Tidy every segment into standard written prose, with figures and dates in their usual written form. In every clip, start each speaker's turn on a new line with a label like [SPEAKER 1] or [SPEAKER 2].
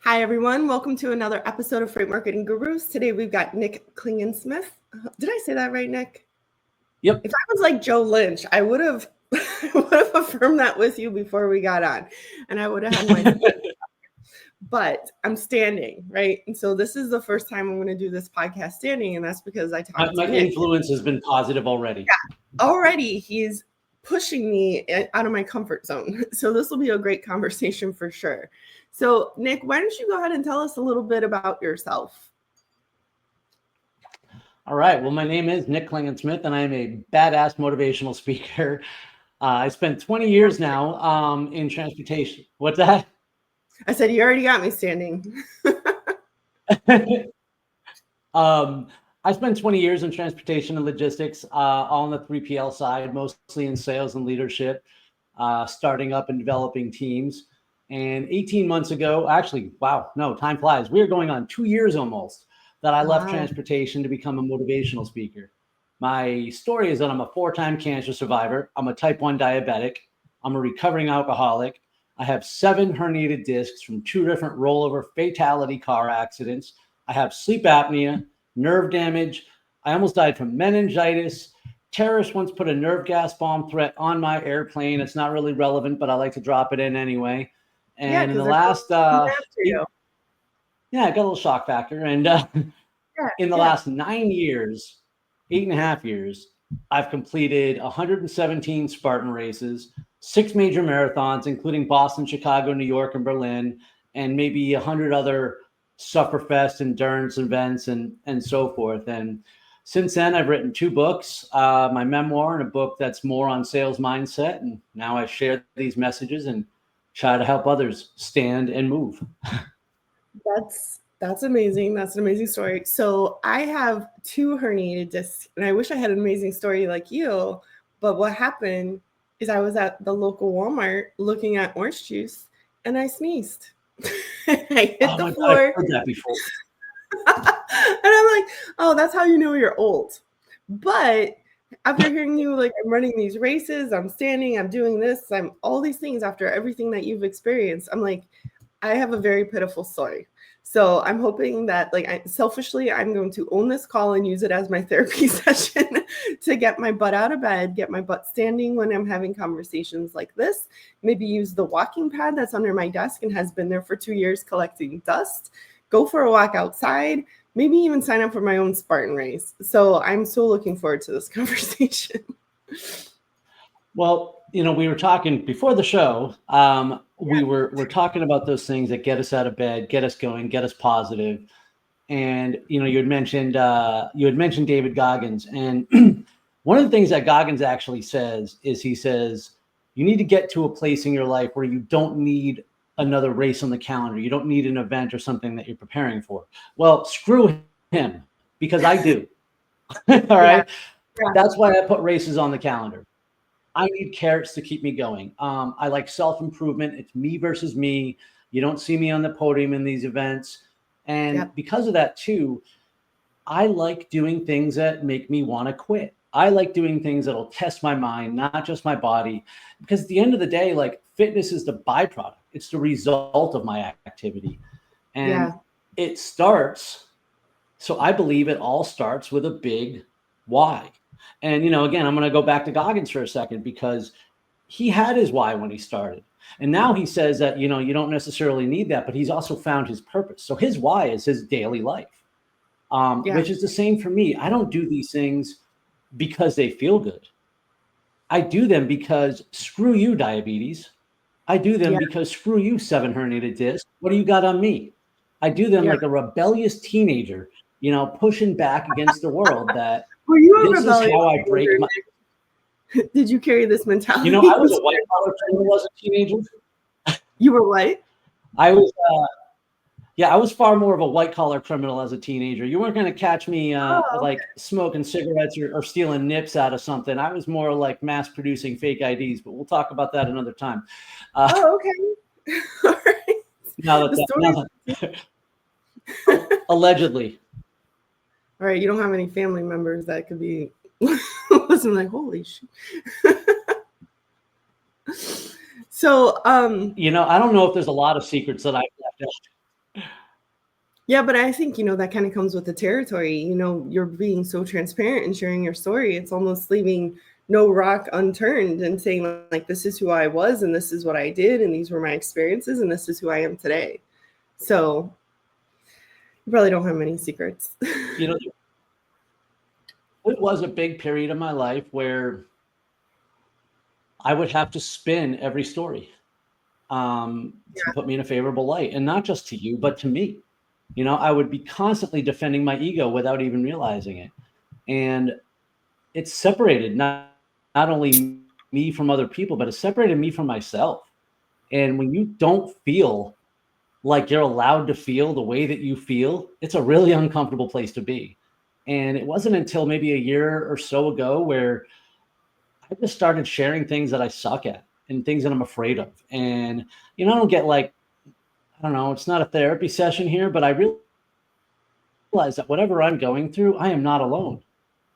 [SPEAKER 1] Hi, everyone. Welcome to another episode of FR8 Marketing Gurus. Today, we've got Nick Klingensmith. Did I say that right, Nick?
[SPEAKER 2] Yep.
[SPEAKER 1] If I was like Joe Lynch, I would have affirmed that with you before we got on, and I would have had my but I'm standing, right? And so this is the first time I'm going to do this podcast standing, and that's because I talked
[SPEAKER 2] My
[SPEAKER 1] to Nick.
[SPEAKER 2] influence has been positive already.
[SPEAKER 1] Yeah, already he's pushing me out of my comfort zone. So this will be a great conversation for sure. So Nick, why don't you go ahead and tell us a little bit about yourself?
[SPEAKER 2] All right. Well, my name is Nick Klingensmith, and I'm a badass motivational speaker. I spent 20 years now in transportation. What's that?
[SPEAKER 1] I said, you already got me standing.
[SPEAKER 2] I spent 20 years in transportation and logistics, all on the 3PL side, mostly in sales and leadership, starting up and developing teams. And 18 months ago, actually, wow, no, time flies. We are going on 2 years almost that I left transportation to become a motivational speaker. My story is that I'm a 4-time cancer survivor. I'm a type 1 diabetic. I'm a recovering alcoholic. I have 7 herniated discs from 2 different rollover fatality car accidents. I have sleep apnea, nerve damage. I almost died from meningitis. Terrorists once put a nerve gas bomb threat on my airplane. It's not really relevant, but I like to drop it in anyway. And in the last, I got a little shock factor. And in the last 9 years, 8.5 years, I've completed 117 Spartan races, 6 major marathons, including Boston, Chicago, New York, and Berlin, and maybe 100 other Sufferfest endurance events and so forth. And since then, I've written 2 books, my memoir and a book that's more on sales mindset. And now I share these messages and try to help others stand and move.
[SPEAKER 1] That's amazing. That's an amazing story. So I have 2 herniated discs, and I wish I had an amazing story like you. But what happened is I was at the local Walmart looking at orange juice, and I sneezed. I hit the floor.
[SPEAKER 2] I've heard that before.
[SPEAKER 1] And I'm like, oh, that's how you know you're old. But after hearing you, like, I'm running these races, I'm standing, I'm doing this, I'm all these things after everything that you've experienced, I'm like, I have a very pitiful story. So I'm hoping that, like, selfishly, I'm going to own this call and use it as my therapy session to get my butt out of bed, get my butt standing when I'm having conversations like this. Maybe use the walking pad that's under my desk and has been there for 2 years collecting dust. Go for a walk outside. Maybe even sign up for my own Spartan race. So I'm so looking forward to this conversation.
[SPEAKER 2] Well, we were talking before the show. We're talking about those things that get us out of bed, get us going, get us positive. And you had mentioned David Goggins, and one of the things that Goggins actually says is he says you need to get to a place in your life where you don't need another race on the calendar. You don't need an event or something that you're preparing for. Well, screw him, because I do. All right. Yeah. That's why I put races on the calendar. I need carrots to keep me going. I like self-improvement. It's me versus me. You don't see me on the podium in these events. And because of that too, I like doing things that make me want to quit. I like doing things that'll test my mind, not just my body, because at the end of the day, like, fitness is the byproduct. It's the result of my activity. And it starts. So I believe it all starts with a big why. And, again, I'm going to go back to Goggins for a second, because he had his why when he started. And now he says that, you don't necessarily need that, but he's also found his purpose. So his why is his daily life, which is the same for me. I don't do these things because they feel good. I do them because screw you, diabetes. I do them because screw you, 7 herniated discs. What do you got on me? I do them like a rebellious teenager, pushing back against the world that this is how I break my...
[SPEAKER 1] Did you carry this mentality?
[SPEAKER 2] I was a white collar criminal as a teenager.
[SPEAKER 1] You were what?
[SPEAKER 2] I was, I was far more of a white collar criminal as a teenager. You weren't going to catch me like smoking cigarettes or stealing nips out of something. I was more like mass producing fake IDs, but we'll talk about that another time.
[SPEAKER 1] Okay. All right.
[SPEAKER 2] Now allegedly.
[SPEAKER 1] All right, you don't have any family members that could be listening like, holy shit. So,
[SPEAKER 2] I don't know if there's a lot of secrets that I've left out.
[SPEAKER 1] Yeah, but I think, that kind of comes with the territory. You're being so transparent and sharing your story. It's almost leaving no rock unturned and saying, like, this is who I was and this is what I did and these were my experiences and this is who I am today. So you probably don't have many secrets.
[SPEAKER 2] It was a big period of my life where I would have to spin every story to put me in a favorable light, and not just to you, but to me. I would be constantly defending my ego without even realizing it. And it separated not only me from other people, but it separated me from myself. And when you don't feel like you're allowed to feel the way that you feel, it's a really uncomfortable place to be. And it wasn't until maybe a year or so ago where I just started sharing things that I suck at and things that I'm afraid of. And, I don't get like, I don't know, it's not a therapy session here, but I realize that whatever I'm going through, I am not alone.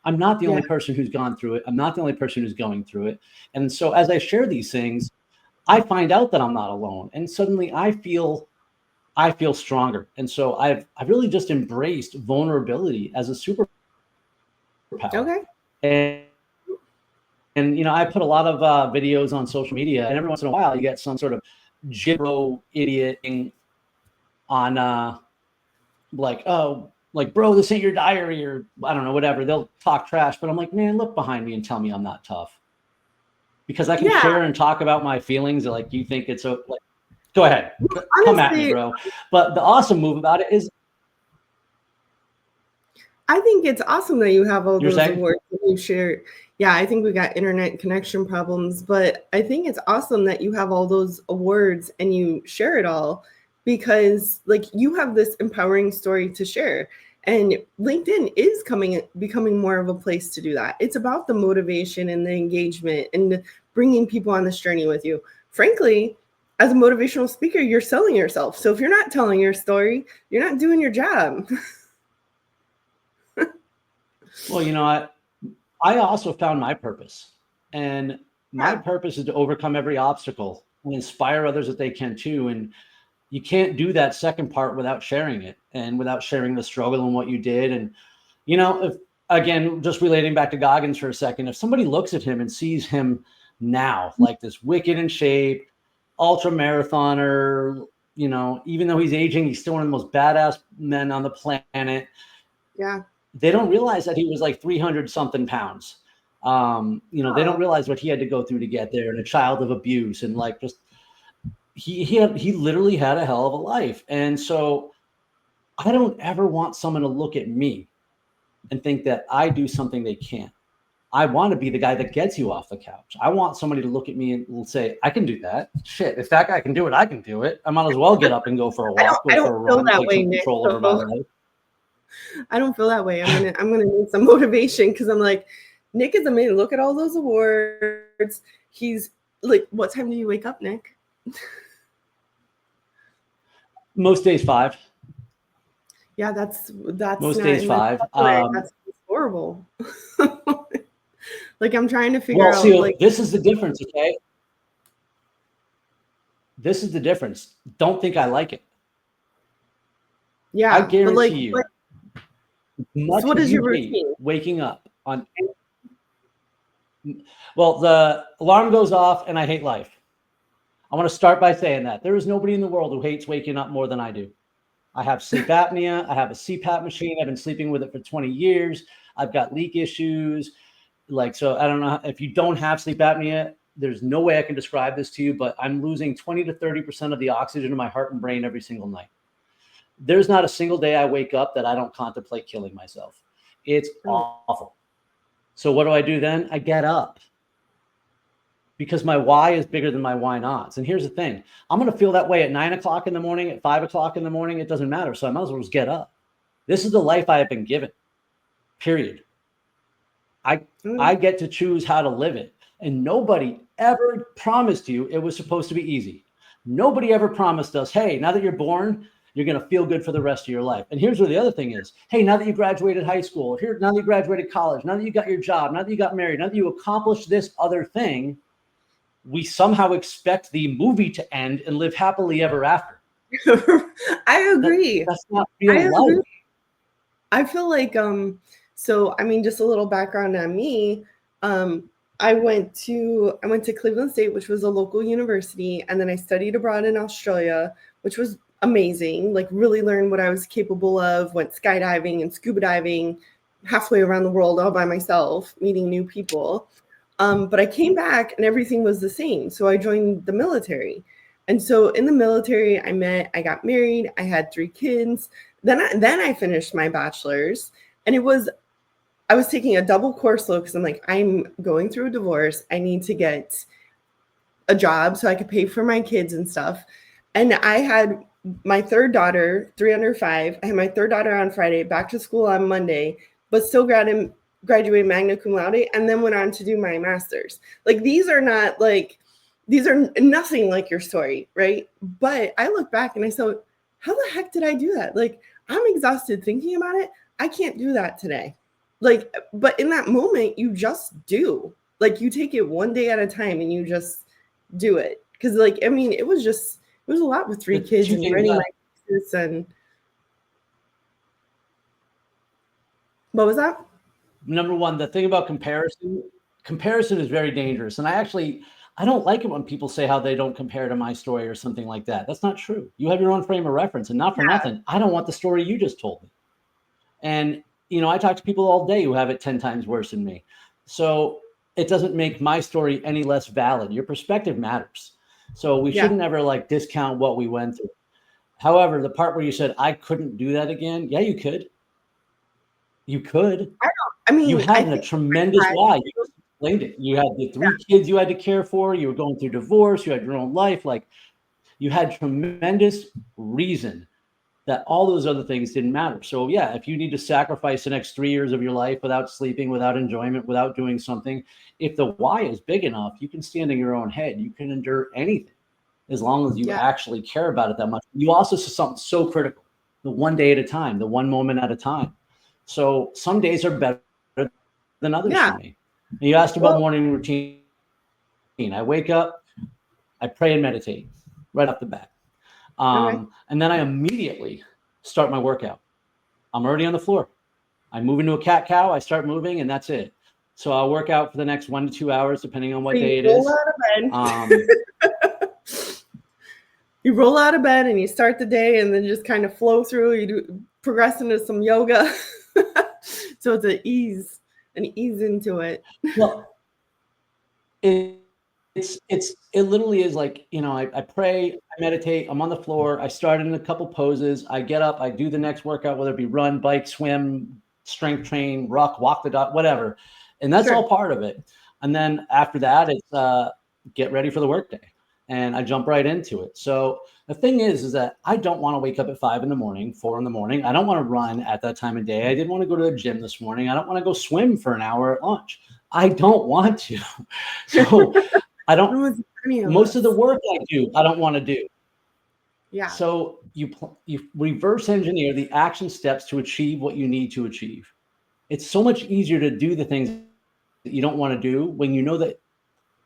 [SPEAKER 2] I'm not the only person who's gone through it. I'm not the only person who's going through it. And so as I share these things, I find out that I'm not alone. And suddenly I feel stronger. And so I've really just embraced vulnerability as a superpower.
[SPEAKER 1] Okay.
[SPEAKER 2] And I put a lot of videos on social media, and every once in a while you get some sort of gibbo idiot on like, oh, like, bro, this ain't your diary, or I don't know, whatever. They'll talk trash, but I'm like, man, look behind me and tell me I'm not tough, because I can share and talk about my feelings. Like, you think it's like, go ahead, come at me, bro. But the awesome move about it is,
[SPEAKER 1] I think it's awesome that you have all those awards that you share. Yeah, I think we got internet connection problems, but I think it's awesome that you have all those awards and you share it all, because like you have this empowering story to share. And LinkedIn is becoming more of a place to do that. It's about the motivation and the engagement and bringing people on this journey with you. Frankly, as a motivational speaker, you're selling yourself. So if you're not telling your story, you're not doing your job.
[SPEAKER 2] Well, I also found my purpose, and my purpose is to overcome every obstacle and inspire others that they can too. And you can't do that second part without sharing it, and without sharing the struggle and what you did. And, if, again, just relating back to Goggins for a second, if somebody looks at him and sees him now, like this wicked in shape, ultra marathoner, even though he's aging, he's still one of the most badass men on the planet.
[SPEAKER 1] Yeah.
[SPEAKER 2] They don't realize that he was like 300 something pounds. They don't realize what he had to go through to get there, and a child of abuse, and like, just, he literally had a hell of a life. And so I don't ever want someone to look at me and think that I do something they can't. I want to be the guy that gets you off the couch. I want somebody to look at me and say, I can do that. Shit, if that guy can do it, I can do it. I might as well get up and go for a walk, go for a run, take some control over my life.
[SPEAKER 1] I don't feel that way. I'm gonna need some motivation, because I'm like, Nick is amazing. Look at all those awards. He's like, what time do you wake up, Nick?
[SPEAKER 2] Most days 5.
[SPEAKER 1] Yeah, that's
[SPEAKER 2] most days 5.
[SPEAKER 1] That's horrible. Like, I'm trying to figure out. Like,
[SPEAKER 2] this is the difference, okay? This is the difference. Don't think I like it.
[SPEAKER 1] Yeah,
[SPEAKER 2] I guarantee you.
[SPEAKER 1] So what is your routine?
[SPEAKER 2] Waking up on. Well, the alarm goes off and I hate life. I want to start by saying that there is nobody in the world who hates waking up more than I do. I have sleep apnea. I have a CPAP machine. I've been sleeping with it for 20 years. I've got leak issues. So I don't know if you don't have sleep apnea, there's no way I can describe this to you, but I'm losing 20 to 30% of the oxygen in my heart and brain every single night. There's not a single day I wake up that I don't contemplate killing myself. It's awful. So what do I do then? I get up, because my why is bigger than my why nots. And here's the thing. I'm going to feel that way at 9 o'clock in the morning, at 5 o'clock in the morning. It doesn't matter. So I might as well just get up. This is the life I have been given, period. I get to choose how to live it. And nobody ever promised you it was supposed to be easy. Nobody ever promised us, hey, now that you're born, you're going to feel good for the rest of your life. And here's where the other thing is. Hey, now that you graduated high school, now that you graduated college, now that you got your job, now that you got married, now that you accomplished this other thing, we somehow expect the movie to end and live happily ever after.
[SPEAKER 1] I agree.
[SPEAKER 2] That's not
[SPEAKER 1] I
[SPEAKER 2] real
[SPEAKER 1] agree.
[SPEAKER 2] life.
[SPEAKER 1] I feel like so I mean, just a little background on me. Um I went to Cleveland State, which was a local university, and then I studied abroad in Australia, which was amazing. Like really learned what I was capable of, went skydiving and scuba diving halfway around the world all by myself, meeting new people. But I came back and everything was the same. So I joined the military. And so in the military, I got married, I had 3 kids. Then I finished my bachelor's, and I was taking a double course load because I'm like, I'm going through a divorce. I need to get a job so I could pay for my kids and stuff. And I had my third daughter, 305. I had my third daughter on Friday, back to school on Monday, but still graduated magna cum laude, and then went on to do my master's. Like these are nothing like your story, right? But I look back and I said, how the heck did I do that? Like I'm exhausted thinking about it. I can't do that today. Like, but in that moment, you just do. Like you take it one day at a time and you just do it. Because like, I mean, it was a lot with 3 kids and writing my thesis. And what was that?
[SPEAKER 2] Number one, the thing about comparison is very dangerous. And I don't like it when people say how they don't compare to my story or something like that. That's not true. You have your own frame of reference, and not for nothing, I don't want the story you just told me. And, I talk to people all day who have it 10 times worse than me. So it doesn't make my story any less valid. Your perspective matters. So we shouldn't ever like discount what we went through. However, the part where you said, I couldn't do that again. Yeah, you could. You could. You had a tremendous why. You explained it. You had the 3 kids you had to care for. You were going through divorce. You had your own life. Like you had tremendous reason that all those other things didn't matter. So yeah, if you need to sacrifice the next 3 years of your life without sleeping, without enjoyment, without doing something, if the why is big enough, you can stand in your own head. You can endure anything as long as you actually care about it that much. You also said something so critical, the one day at a time, the one moment at a time. So some days are better than others for me. And you asked about morning routine. I wake up, I pray and meditate right off the bat. And then I immediately start my workout. I'm already on the floor. I move into a cat cow, I start moving, and that's it. So I'll work out for the next 1 to 2 hours, depending on what day it is.
[SPEAKER 1] You roll out of bed and you start the day, and then just kind of flow through. You progress into some yoga. So it's an ease into it.
[SPEAKER 2] Well, it literally is like, I pray, I meditate, I'm on the floor, I start in a couple poses, I get up, I do the next workout, whether it be run, bike, swim, strength train, walk the dog, whatever. And that's all part of it. And then after that, it's get ready for the workday. And I jump right into it. So the thing is that I don't want to wake up at 5 in the morning, 4 in the morning. I don't want to run at that time of day. I didn't want to go to the gym this morning. I don't want to go swim for an hour at lunch. I don't want to. So I don't, most of the work I do, I don't want to do.
[SPEAKER 1] Yeah.
[SPEAKER 2] So you reverse engineer the action steps to achieve what you need to achieve. It's so much easier to do the things that you don't want to do when you know that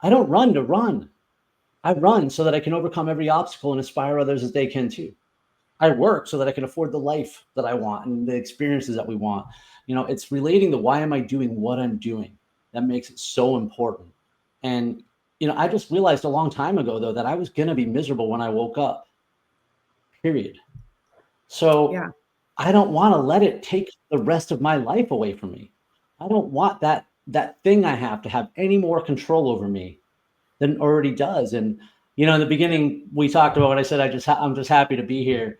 [SPEAKER 2] I don't run to run. I run so that I can overcome every obstacle and inspire others as they can too. I work so that I can afford the life that I want and the experiences that we want. It's relating to why am I doing what I'm doing that makes it so important. And, I just realized a long time ago, though, that I was going to be miserable when I woke up, period. So I don't want to let it take the rest of my life away from me. I don't want that thing I have to have any more control over me than it already does. And, in the beginning, we talked about what I said, I'm just happy to be here.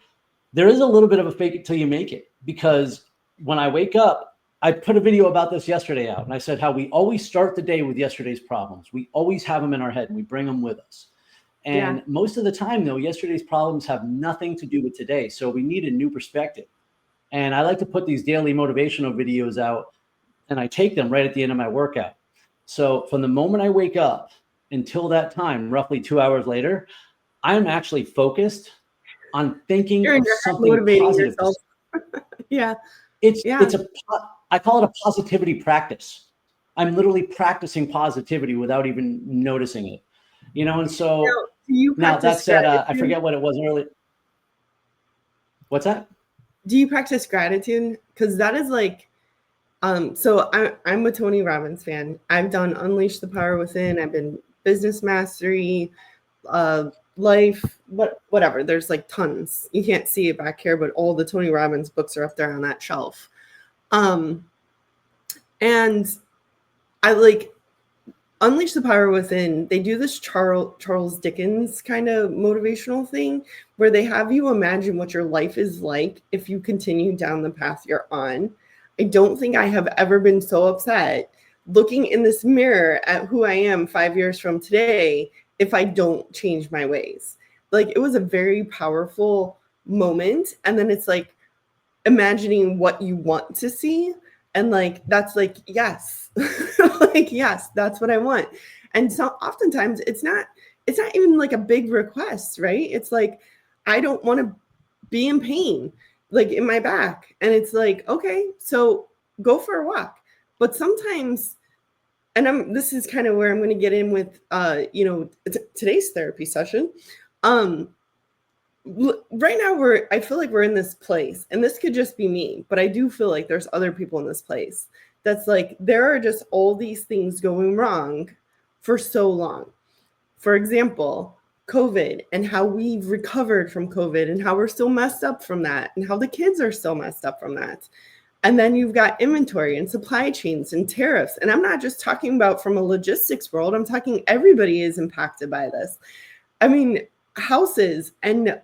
[SPEAKER 2] There is a little bit of a fake it till you make it, because when I wake up, I put a video about this yesterday out, and I said how we always start the day with yesterday's problems. We always have them in our head and we bring them with us. And most of the time, though, yesterday's problems have nothing to do with today. So we need a new perspective. And I like to put these daily motivational videos out, and I take them right at the end of my workout. So from the moment I wake up until that time, roughly 2 hours later, I'm actually focused on thinking of something positive. I call it a positivity practice. I'm literally practicing positivity without even noticing it, and so now that said, I forget what it was earlier. What's that?
[SPEAKER 1] Do you practice gratitude? Because that is like, so I'm a Tony Robbins fan. I've done Unleash the Power Within. I've been Business Mastery, Life, whatever. There's like tons. You can't see it back here, but all the Tony Robbins books are up there on that shelf. And I like Unleash the Power Within. They do this Charles Dickens kind of motivational thing where they have you imagine what your life is like if you continue down the path you're on. I don't think I have ever been so upset looking in this mirror at who I am 5 years from today if I don't change my ways. Like, it was a very powerful moment. And then it's like imagining what you want to see. And like, that's like, yes, like, yes, that's what I want. And so oftentimes it's not even like a big request, right? It's like, I don't want to be in pain, like in my back. And it's like, okay, so go for a walk. But sometimes, and this is kind of where I'm going to get in with, today's therapy session. Right now I feel like we're in this place, and this could just be me, but I do feel like there's other people in this place that's like, there are just all these things going wrong for so long. For example, COVID, and how we've recovered from COVID, and how we're still messed up from that, and how the kids are still messed up from that. And then you've got inventory and supply chains and tariffs. And I'm not just talking about from a logistics world. I'm talking everybody is impacted by this. I mean, houses and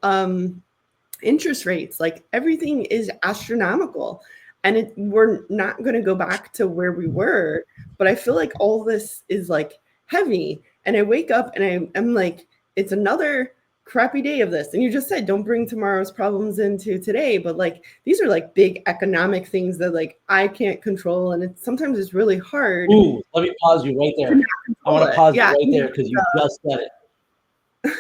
[SPEAKER 1] interest rates, like everything is astronomical. And we're not going to go back to where we were. But I feel like all this is like heavy. And I wake up and I'm like, it's another crappy day of this. And you just said, don't bring tomorrow's problems into today. But like, these are like big economic things that like I can't control. And sometimes it's really hard.
[SPEAKER 2] Ooh, let me pause you right there. I want to pause you right there because you just said it.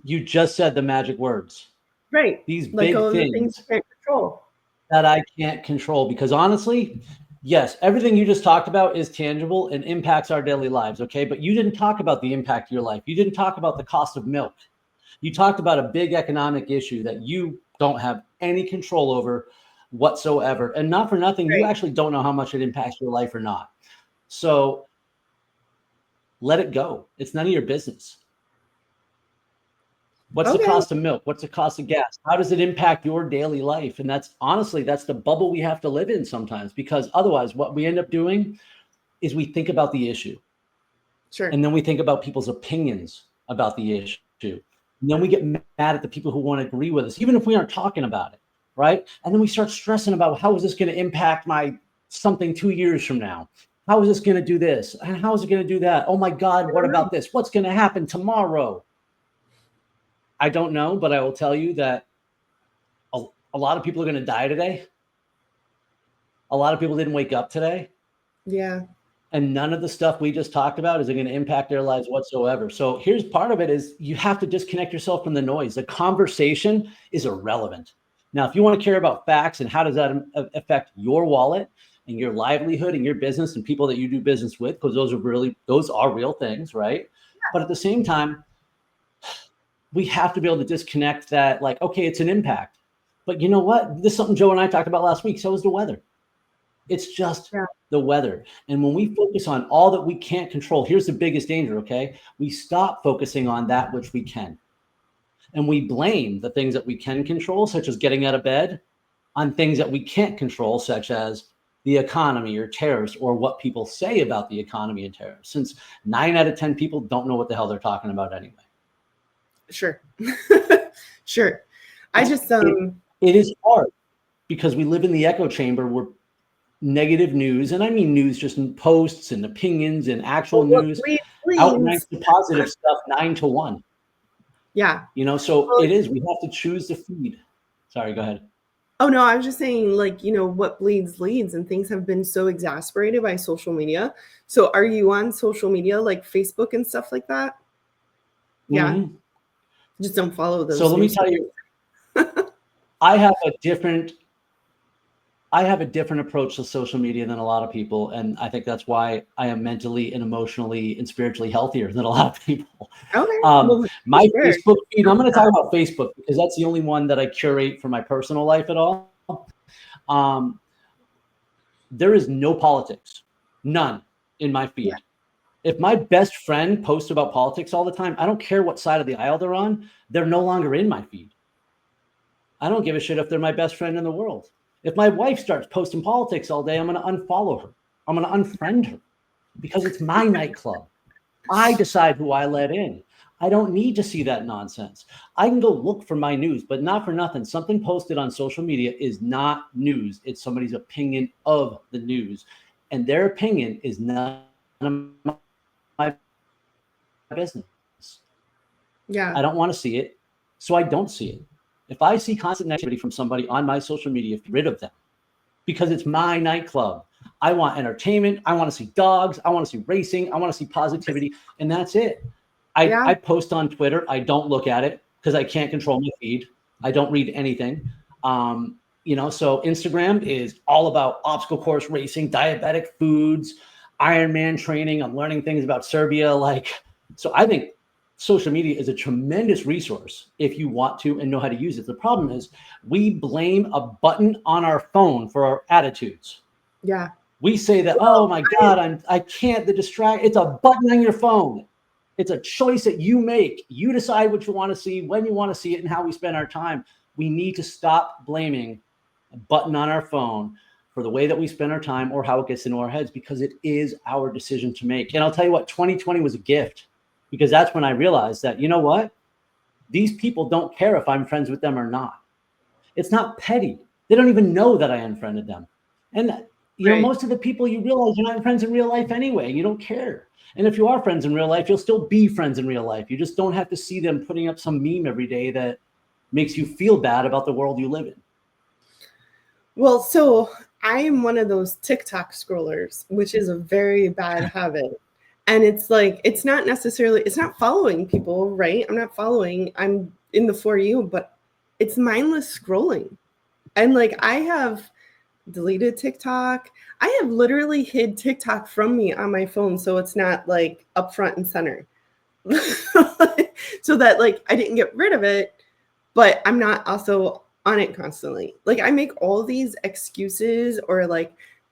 [SPEAKER 2] You just said the magic words.
[SPEAKER 1] Right.
[SPEAKER 2] These big things
[SPEAKER 1] you can't control.
[SPEAKER 2] That I can't control, because honestly, yes, everything you just talked about is tangible and impacts our daily lives, okay? But you didn't talk about the impact of your life. You didn't talk about the cost of milk. You talked about a big economic issue that you don't have any control over whatsoever. And not for nothing, right. You actually don't know how much it impacts your life or not. So let it go. It's none of your business. What's the cost of milk? What's the cost of gas? How does it impact your daily life? And that's honestly, that's the bubble we have to live in sometimes, because otherwise what we end up doing is we think about the issue.
[SPEAKER 1] Sure.
[SPEAKER 2] And then we think about people's opinions about the issue. And then we get mad at the people who want to agree with us, even if we aren't talking about it, right? And then we start stressing about, how is this going to impact my something 2 years from now? How is this going to do this? And how is it going to do that? Oh my God, what about this? What's going to happen tomorrow? I don't know, but I will tell you that a lot of people are going to die today. A lot of people didn't wake up today.
[SPEAKER 1] Yeah.
[SPEAKER 2] And none of the stuff we just talked about is going to impact their lives whatsoever. So here's part of it is you have to disconnect yourself from the noise. The conversation is irrelevant. Now, if you want to care about facts and how does that affect your wallet and your livelihood and your business and people that you do business with, because those are real things, right? Yeah. But at the same time, we have to be able to disconnect that, like, okay, it's an impact. But you know what? This is something Joe and I talked about last week. So is the weather. It's just the weather. And when we focus on all that we can't control, here's the biggest danger, okay? We stop focusing on that which we can. And we blame the things that we can control, such as getting out of bed, on things that we can't control, such as the economy or tariffs, or what people say about the economy and tariffs, since 9 out of 10 people don't know what the hell they're talking about anyway.
[SPEAKER 1] Sure. Sure. It
[SPEAKER 2] is hard because we live in the echo chamber where negative news, and I mean news just in posts and opinions and actual news, outranks the positive stuff 9 to 1.
[SPEAKER 1] Yeah.
[SPEAKER 2] It is, we have to choose the feed. Sorry, go ahead.
[SPEAKER 1] Oh, no, I was just saying, like, what bleeds leads, and things have been so exasperated by social media. So are you on social media, like Facebook and stuff like that? Yeah. Mm-hmm. Just don't follow those.
[SPEAKER 2] So let me tell you, I have a different I have a different approach to social media than a lot of people. And I think that's why I am mentally and emotionally and spiritually healthier than a lot of people.
[SPEAKER 1] Okay. Well,
[SPEAKER 2] My
[SPEAKER 1] sure.
[SPEAKER 2] Facebook feed, I'm going to talk about Facebook because that's the only one that I curate for my personal life at all. Um, there is no politics, none in my feed.
[SPEAKER 1] Yeah.
[SPEAKER 2] If my best friend posts about politics all the time, I don't care what side of the aisle they're on, they're no longer in my feed. I don't give a shit if they're my best friend in the world. If my wife starts posting politics all day, I'm going to unfollow her. I'm going to unfriend her because it's my nightclub. I decide who I let in. I don't need to see that nonsense. I can go look for my news, but not for nothing. Something posted on social media is not news. It's somebody's opinion of the news. And their opinion is none of my business.
[SPEAKER 1] Yeah.
[SPEAKER 2] I don't want to see it, so I don't see it. If I see constant negativity from somebody on my social media, get rid of them because it's my nightclub. I want entertainment. I want to see dogs. I want to see racing. I want to see positivity. And that's it. I post on Twitter. I don't look at it because I can't control my feed. I don't read anything. So Instagram is all about obstacle course racing, diabetic foods, Ironman training. I'm learning things about Serbia. So I think social media is a tremendous resource if you want to and know how to use it. The problem is we blame a button on our phone for our attitudes.
[SPEAKER 1] Yeah.
[SPEAKER 2] We say that, oh my God, I can't, it's a button on your phone. It's a choice that you make. You decide what you want to see, when you want to see it, and how we spend our time. We need to stop blaming a button on our phone for the way that we spend our time or how it gets into our heads, because it is our decision to make. And I'll tell you what, 2020 was a gift, because that's when I realized that, you know what? These people don't care if I'm friends with them or not. It's not petty. They don't even know that I unfriended them. And most of the people, you realize you're not friends in real life anyway. You don't care. And if you are friends in real life, you'll still be friends in real life. You just don't have to see them putting up some meme every day that makes you feel bad about the world you live in.
[SPEAKER 1] Well, so I am one of those TikTok scrollers, which is a very bad habit. And it's like, it's not following people, right? I'm in the For You, but it's mindless scrolling. And I have deleted TikTok. I have literally hid TikTok from me on my phone, so it's not up front and center. So that I didn't get rid of it, but I'm not also on it constantly. I make all these excuses or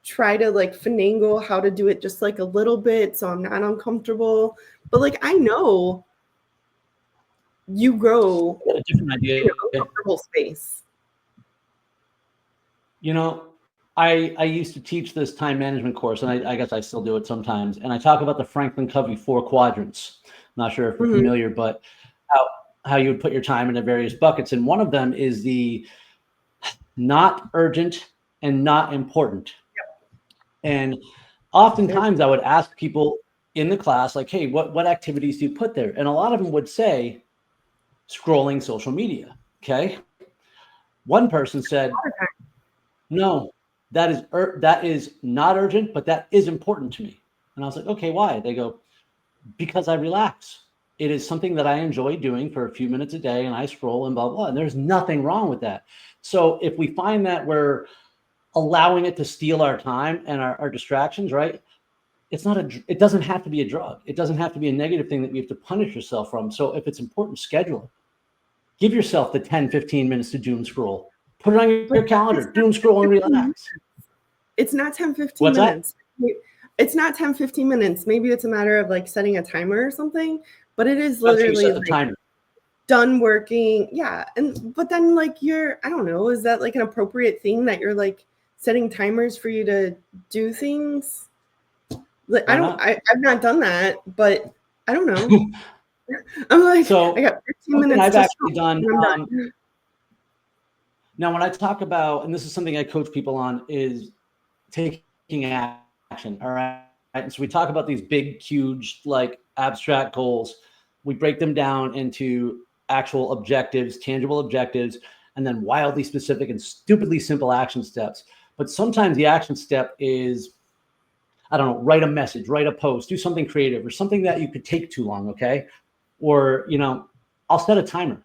[SPEAKER 1] try to finagle how to do it just a little bit so I'm not uncomfortable. But I know you grow
[SPEAKER 2] a different idea
[SPEAKER 1] in an uncomfortable space.
[SPEAKER 2] I used to teach this time management course, and I guess I still do it sometimes. And I talk about the Franklin Covey 4 quadrants. I'm not sure if you're familiar, but how you would put your time into various buckets. And one of them is the not urgent and not important. And oftentimes I would ask people in the class, hey, what activities do you put there? And a lot of them would say scrolling social media. Okay. One person said, no, that is not urgent, but that is important to me. And I was like, okay, why? They go, because I relax. It is something that I enjoy doing for a few minutes a day, and I scroll and blah, blah. And there's nothing wrong with that. So if we find that we're allowing it to steal our time and our distractions, right? It doesn't have to be a drug. It doesn't have to be a negative thing that you have to punish yourself from. So if it's important, schedule it. Give yourself the 10, 15 minutes to doom scroll. Put it on your calendar, doom scroll and relax.
[SPEAKER 1] It's not 10, 15 minutes. It's not 10, 15 minutes. Maybe it's a matter of setting a timer or something, but it is literally done working. Yeah. But then I don't know, is that an appropriate thing that you're setting timers for you to do things? I've not done that, but I don't know. I'm
[SPEAKER 2] so
[SPEAKER 1] I got 15 minutes.
[SPEAKER 2] I've actually done. Now, when I talk about, and this is something I coach people on, is taking action. All right. And so we talk about these big, huge, abstract goals. We break them down into actual objectives, tangible objectives, and then wildly specific and stupidly simple action steps. But sometimes the action step is, I don't know, write a message, write a post, do something creative or something that you could take too long. Okay. Or, I'll set a timer.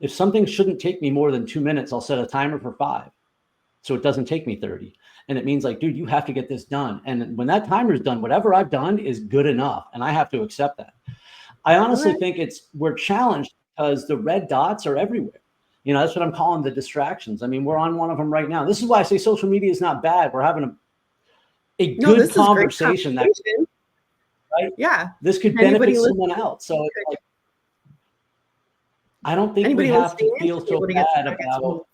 [SPEAKER 2] If something shouldn't take me more than 2 minutes, I'll set a timer for 5. so it doesn't take me 30. And it means like, dude, you have to get this done. And when that timer is done, whatever I've done is good enough. And I have to accept that. I honestly think we're challenged because the red dots are everywhere. That's what I'm calling the distractions. I mean, we're on one of them right now. This is why I say social media is not bad. We're having a good conversation. Right?
[SPEAKER 1] Yeah.
[SPEAKER 2] This could benefit someone else. So it's like, I don't think we have to feel so bad about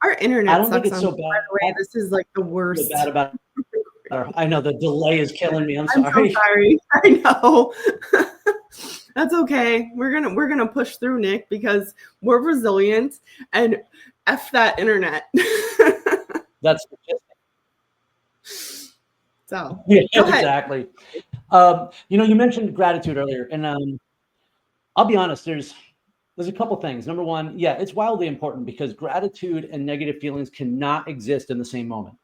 [SPEAKER 1] our internet.
[SPEAKER 2] I don't think it's so bad.
[SPEAKER 1] By the way, this is like the worst.
[SPEAKER 2] Bad about I know the delay is killing me. I'm
[SPEAKER 1] sorry. So sorry. I know. That's okay. We're gonna push through, Nick, because we're resilient and F that internet.
[SPEAKER 2] That's
[SPEAKER 1] so
[SPEAKER 2] yeah, exactly. You mentioned gratitude earlier, and I'll be honest, there's a couple things. Number one, yeah, it's wildly important because gratitude and negative feelings cannot exist in the same moment.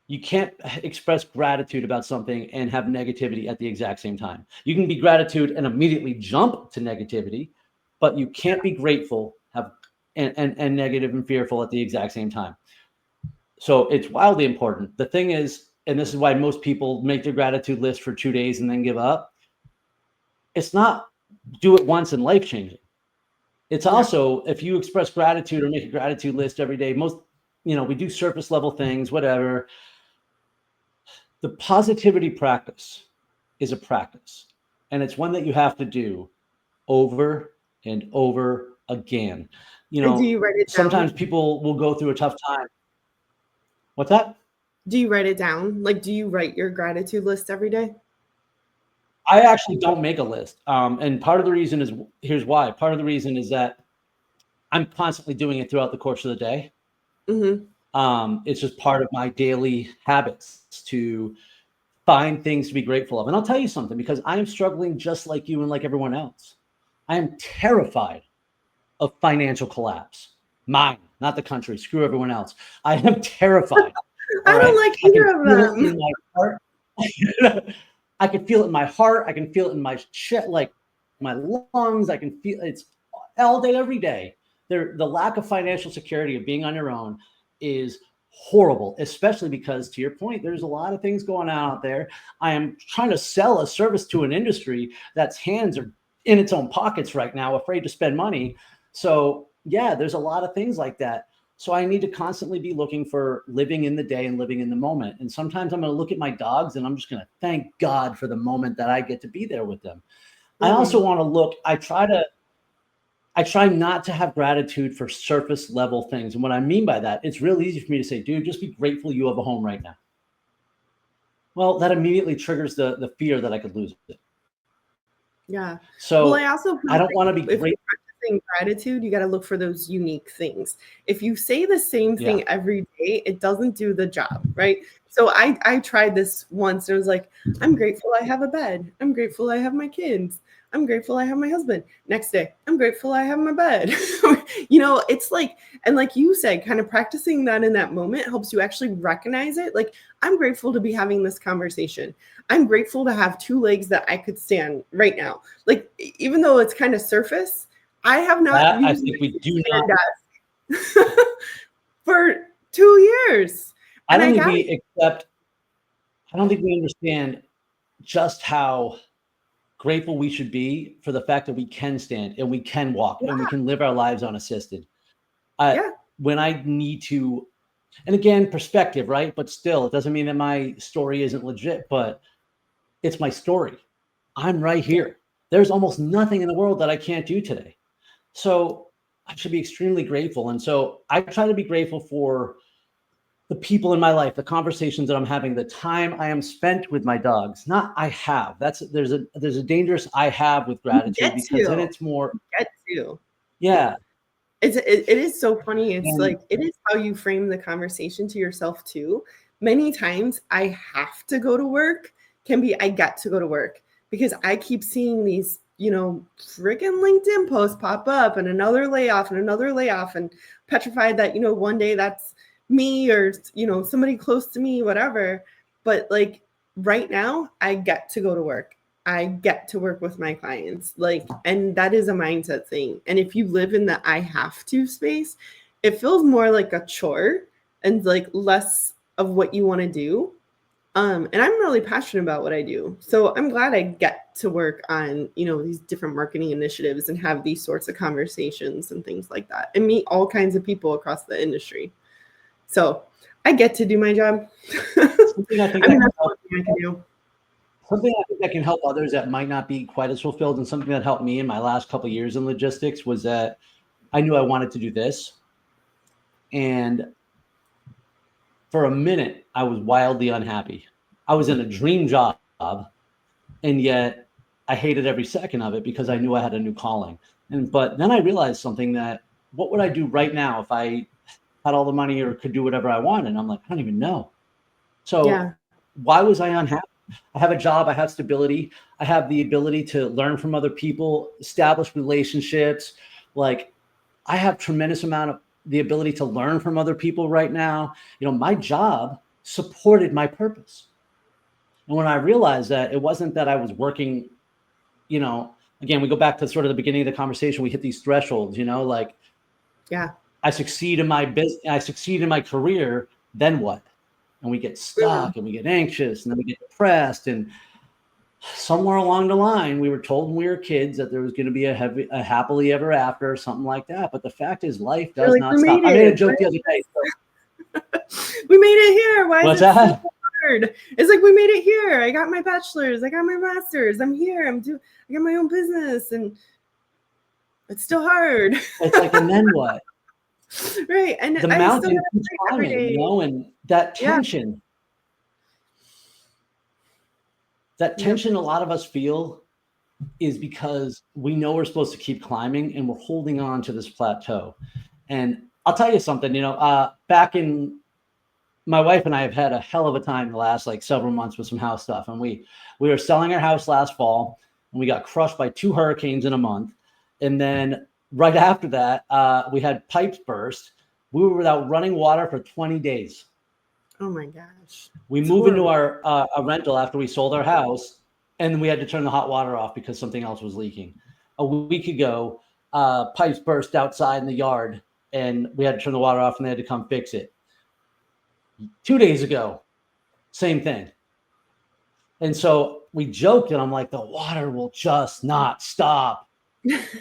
[SPEAKER 2] You can't express gratitude about something and have negativity at the exact same time. You can be gratitude and immediately jump to negativity, but you can't be grateful and negative and fearful at the exact same time. So it's wildly important. The thing is, and this is why most people make their gratitude list for 2 days and then give up. It's not do it once and life changing. It's also, if you express gratitude or make a gratitude list every day, we do surface level things, whatever. The positivity practice is a practice, and it's one that you have to do over and over again.
[SPEAKER 1] Do you write it down?
[SPEAKER 2] Sometimes people will go through a tough time. What's that?
[SPEAKER 1] Do you write it down? Like, do you write your gratitude list every day?
[SPEAKER 2] I actually don't make a list. And part of the reason is, here's why. Part of the reason is that I'm constantly doing it throughout the course of the day.
[SPEAKER 1] Mm-hmm.
[SPEAKER 2] It's just part of my daily habits to find things to be grateful of. And I'll tell you something, because I am struggling just like you and like everyone else. I am terrified of financial collapse. Mine, not the country. Screw everyone else. I am terrified.
[SPEAKER 1] I don't like either of them.
[SPEAKER 2] In my heart. I can feel it in my heart. I can feel it in my chest, like my lungs. I can feel it's all day, every day. The lack of financial security of being on your own is horrible, especially because, to your point, there's a lot of things going on out there. I am trying to sell a service to an industry that's hands are in its own pockets right now, afraid to spend money. So yeah, there's a lot of things like that. So I need to constantly be looking for living in the day and living in the moment. And sometimes I'm going to look at my dogs and I'm just going to thank God for the moment that I get to be there with them. Mm-hmm. I also want to look, I try not to have gratitude for surface level things. And what I mean by that, it's real easy for me to say, dude, just be grateful you have a home right now. Well, that immediately triggers the fear that I could lose it.
[SPEAKER 1] Yeah.
[SPEAKER 2] So I don't want to be grateful.
[SPEAKER 1] Gratitude, you got to look for those unique things. If you say the same thing every day, it doesn't do the job, right? So I tried this once. And it was like, I'm grateful I have a bed. I'm grateful I have my kids. I'm grateful I have my husband. Next day, I'm grateful I have my bed. It's like, and like you said, kind of practicing that in that moment helps you actually recognize it. Like, I'm grateful to be having this conversation. I'm grateful to have 2 legs that I could stand right now. Like, even though it's kind of surface, I have not used
[SPEAKER 2] I think we do not
[SPEAKER 1] desk for 2 years.
[SPEAKER 2] I don't think we understand just how grateful we should be for the fact that we can stand and we can walk and we can live our lives unassisted. When I need to, and again, perspective, right? But still, it doesn't mean that my story isn't legit, but it's my story. I'm right here. There's almost nothing in the world that I can't do today. So I should be extremely grateful. And so I try to be grateful for the people in my life, the conversations that I'm having, the time I am spent with my dogs. Not I have. There's a dangerous I have with gratitude, because then it's more
[SPEAKER 1] get to.
[SPEAKER 2] Yeah.
[SPEAKER 1] It is so funny. It's like, it is how you frame the conversation to yourself too. Many times I have to go to work can be I get to go to work, because I keep seeing these freaking LinkedIn posts pop up and another layoff and petrified that, one day that's me or, somebody close to me, whatever. But like right now I get to go to work. I get to work with my clients. Like, and that is a mindset thing. And if you live in the I have to space, it feels more like a chore and like less of what you want to do. And I'm really passionate about what I do. So I'm glad I get to work on, these different marketing initiatives and have these sorts of conversations and things like that and meet all kinds of people across the industry. So I get to do my job.
[SPEAKER 2] Something I think
[SPEAKER 1] that's one thing I can do.
[SPEAKER 2] Something I think that can help others that might not be quite as fulfilled, and something that helped me in my last couple of years in logistics, was that I knew I wanted to do this. And for a minute, I was wildly unhappy. I was in a dream job, and yet I hated every second of it because I knew I had a new calling. But then I realized something, that what would I do right now if I had all the money or could do whatever I wanted? And I'm like, I don't even know. So why was I unhappy? I have a job, I have stability, I have the ability to learn from other people, establish relationships. Like, I have tremendous amount of the ability to learn from other people right now. My job supported my purpose. And when I realized that, it wasn't that I was working, again, we go back to sort of the beginning of the conversation, we hit these thresholds, like, I succeed in my business, I succeed in my career, then what? And we get stuck and we get anxious and then we get depressed. And somewhere along the line, we were told when we were kids that there was going to be a happily ever after or something like that. But the fact is, life does not stop. I made a joke the other day.
[SPEAKER 1] We made it here. Why
[SPEAKER 2] What's
[SPEAKER 1] is it
[SPEAKER 2] that?
[SPEAKER 1] so hard? It's like, we made it here. I got my bachelor's. I got my master's. I'm here. I got my own business, and it's still hard.
[SPEAKER 2] It's like, and then what?
[SPEAKER 1] Right. And
[SPEAKER 2] the mountain keeps climbing, and that tension, that tension a lot of us feel is because we know we're supposed to keep climbing and we're holding on to this plateau. And I'll tell you something, back in, my wife and I have had a hell of a time the last several months with some house stuff. And we were selling our house last fall, and we got crushed by 2 hurricanes in a month. And then right after that, we had pipes burst. We were without running water for 20 days.
[SPEAKER 1] Oh my gosh.
[SPEAKER 2] We moved into our a rental after we sold our house, and we had to turn the hot water off because something else was leaking. A week ago, pipes burst outside in the yard, and we had to turn the water off, and they had to come fix it. 2 days ago, same thing. And so we joked, and I'm like, the water will just not stop,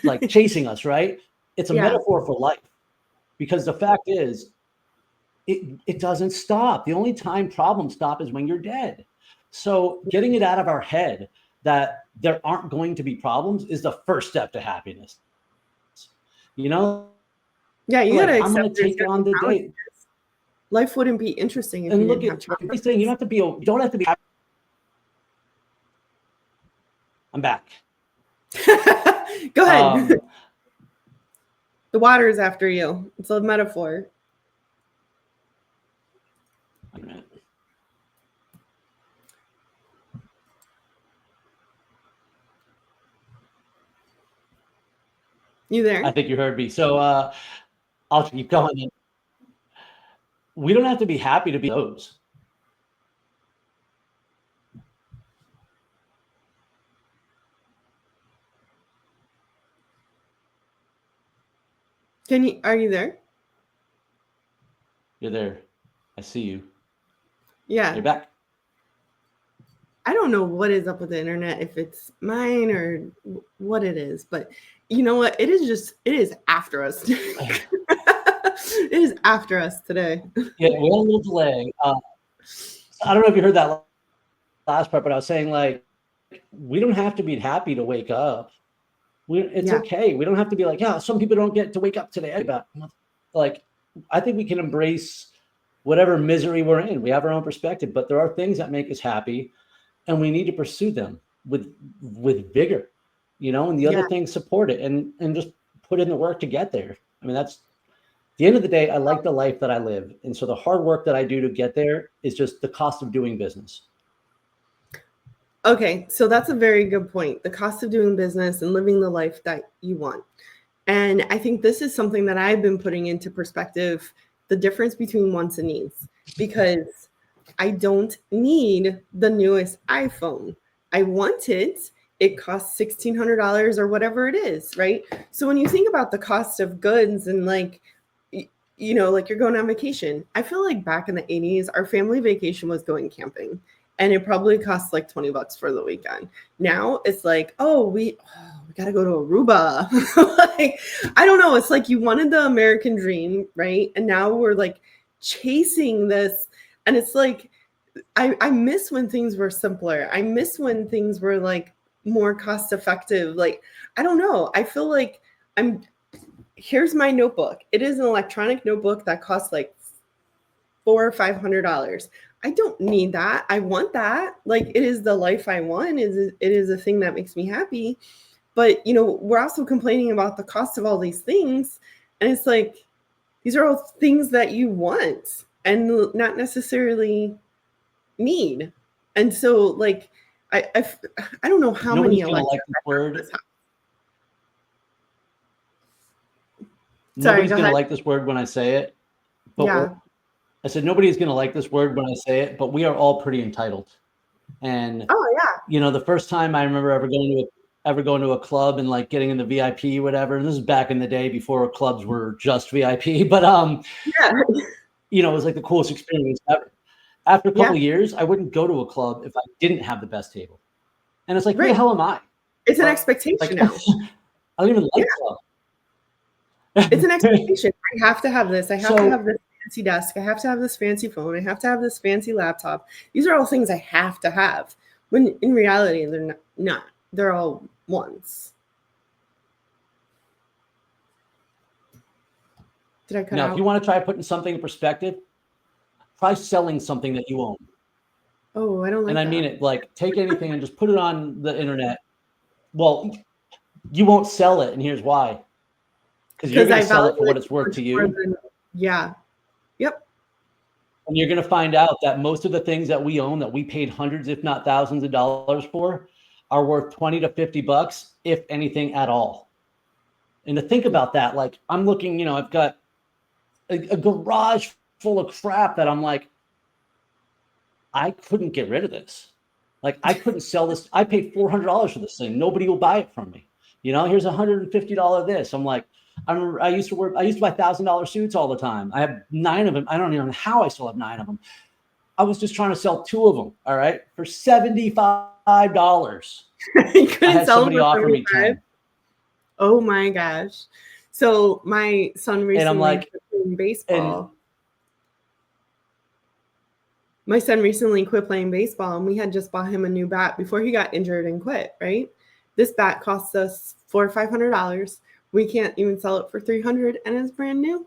[SPEAKER 2] like chasing us, right? It's a metaphor for life, because the fact is, it doesn't stop. The only time problems stop is when you're dead. So getting it out of our head that there aren't going to be problems is the first step to happiness.
[SPEAKER 1] Yeah, you gotta accept.
[SPEAKER 2] I'm going to take on the day.
[SPEAKER 1] Life wouldn't be interesting if you didn't have challenges.
[SPEAKER 2] You don't have to be. I'm back.
[SPEAKER 1] Go ahead. The water is after you. It's a metaphor. You there?
[SPEAKER 2] I think you heard me. So I'll keep going. We don't have to be happy to be those.
[SPEAKER 1] Are you there?
[SPEAKER 2] You're there. I see you.
[SPEAKER 1] Yeah.
[SPEAKER 2] You're back.
[SPEAKER 1] I don't know what is up with the internet, if it's mine or what it is, but you know what? It is after us. It is after us today.
[SPEAKER 2] Yeah, we're a little delay. I don't know if you heard that last part, but I was saying, we don't have to be happy to wake up. It's okay. We don't have to be like, some people don't get to wake up today. But I think we can embrace whatever misery we're in. We have our own perspective, but there are things that make us happy, and we need to pursue them with vigor, and the other things support it and just put in the work to get there. I mean, that's the end of the day. I like the life that I live. And so the hard work that I do to get there is just the cost of doing business.
[SPEAKER 1] Okay, so that's a very good point. The cost of doing business and living the life that you want. And I think this is something that I've been putting into perspective, the difference between wants and needs, because I don't need the newest iPhone. I want it. It costs $1,600 or whatever it is, right? So when you think about the cost of goods and like, you know, like you're going on vacation, I feel like back in the 80s, our family vacation was going camping, and it probably cost like $20 for the weekend. Now it's like, we got to go to Aruba. Like, I don't know. It's like you wanted the American dream, right? And now we're like chasing this. And it's like, I miss when things were simpler. I miss when things were like more cost effective. Like, I don't know. I feel like here's my notebook. It is an electronic notebook that costs like $400 or $500. I don't need that. I want that. Like, it is the life I want. It is a thing that makes me happy. But, you know, we're also complaining about the cost of all these things. And it's like, these are all things that you want and not necessarily need. And so, like, I don't know how
[SPEAKER 2] Nobody's
[SPEAKER 1] many
[SPEAKER 2] gonna like this word.
[SPEAKER 1] Sorry,
[SPEAKER 2] nobody's gonna like this word when I say it. But
[SPEAKER 1] yeah.
[SPEAKER 2] I said nobody's gonna like this word when I say it, but we are all pretty entitled. And you know, the first time I remember ever going to a club and like getting in the VIP, whatever. And this is back in the day before clubs were just VIP, but you know, it was like the coolest experience ever. After a couple of years, I wouldn't go to a club if I didn't have the best table. And it's like, who the hell am I?
[SPEAKER 1] It's an expectation now.
[SPEAKER 2] I don't even like club.
[SPEAKER 1] It's an expectation. I have to have this. I have to have this fancy desk. I have to have this fancy phone. I have to have this fancy laptop. These are all things I have to have. When in reality, they're not. They're all wants. Did I cut out?
[SPEAKER 2] Now, if you want to try putting something in perspective, try selling something that you own.
[SPEAKER 1] Oh, I don't like
[SPEAKER 2] that. And I mean it, like, take anything and just put it on the internet. Well, you won't sell it, and here's why. Because you're going to sell it for what it's worth to you.
[SPEAKER 1] Yeah. Yep.
[SPEAKER 2] And you're going to find out that most of the things that we own that we paid hundreds, if not thousands of dollars for, are worth $20 to $50, if anything at all. And to think about that, like, I'm looking, you know, I've got a garage full of crap that I'm like, I couldn't get rid of this. Like, I couldn't sell this. I paid $400 for this thing. Nobody will buy it from me. You know, here's $150 this. I'm like, I used to buy $1,000 suits all the time. I have 9 of them. I don't even know how I still have 9 of them. I was just trying to sell 2 of them. All right. For $75.
[SPEAKER 1] You couldn't sell
[SPEAKER 2] somebody offer me 10.
[SPEAKER 1] Oh my gosh. So my son recently
[SPEAKER 2] and I'm like,
[SPEAKER 1] quit playing baseball. My son recently quit playing baseball, and we had just bought him a new bat before he got injured and quit, right? This bat costs us $400 or $500. We can't even sell it for $300, and it's brand new.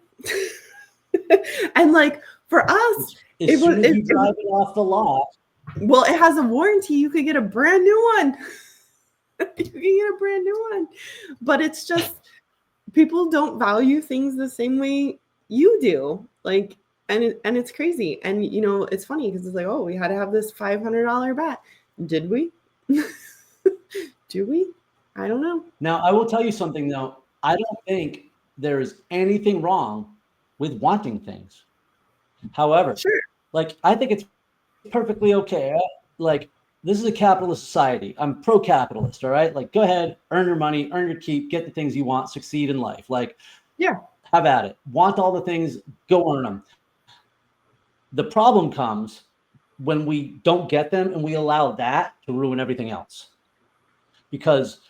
[SPEAKER 1] And like, for us,
[SPEAKER 2] as soon as you drive it off the lot.
[SPEAKER 1] Well, it has a warranty. You could get a brand new one. You can get a brand new one. But it's just, people don't value things the same way you do. Like, and it's crazy. And, you know, it's funny because it's like, oh, we had to have this $500 bat. Did we? Do we? I don't know.
[SPEAKER 2] Now, I will tell you something, though. I don't think there is anything wrong with wanting things. However, like, I think it's perfectly okay. Like, this is a capitalist society. I'm pro-capitalist, all right? Like, go ahead, earn your money, earn your keep, get the things you want, succeed in life. Like, have at it. Want all the things, go earn them. The problem comes when we don't get them and we allow that to ruin everything else. Because